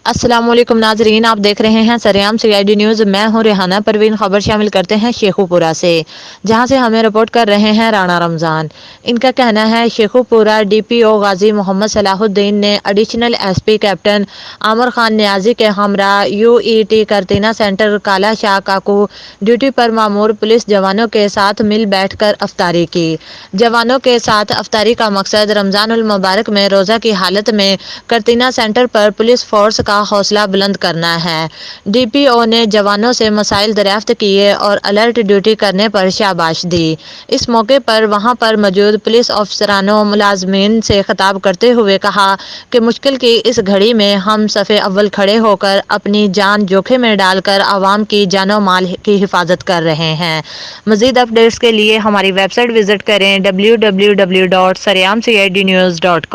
अस्सलामुअलैकुम नाजरीन, आप देख रहे हैं सरेआम CID न्यूज़। मैं हूं रेहाना परवीन। खबर शामिल करते हैं शेखुपुरा से, जहां से हमें रिपोर्ट कर रहे हैं राना रमजान। इनका कहना है शेखुपुरा DPO गाजी मोहम्मद सलाहुद्दीन ने additional SP captain Aamir Khan Niazi के हमरा UET करतीना सेंटर काला शाह काकू ड्यूटी पर मामूर पुलिस जवानों के साथ मिल बैठ कर अफ्तारी की। जवानों के साथ अफ्तारी का मकसद रमजानुल मुबारक में रोज़ा की हालत में करतीना सेंटर पर पुलिस फोर्स का हौसला बुलंद करना है। DPO ने जवानों से मसाइल दरियाफ्त किए और अलर्ट ड्यूटी करने पर शाबाश दी। इस मौके पर वहां पर मौजूद पुलिस अफसरानों मुलाजमीन से खिताब करते हुए कहा कि मुश्किल की इस घड़ी में हम सफ़े अव्वल खड़े होकर अपनी जान जोखिम में डालकर आवाम की जानो माल की हिफाजत कर रहे हैं। मज़ीद अपडेट्स के लिए हमारी वेबसाइट विजिट करें www.sareamcidnews.com।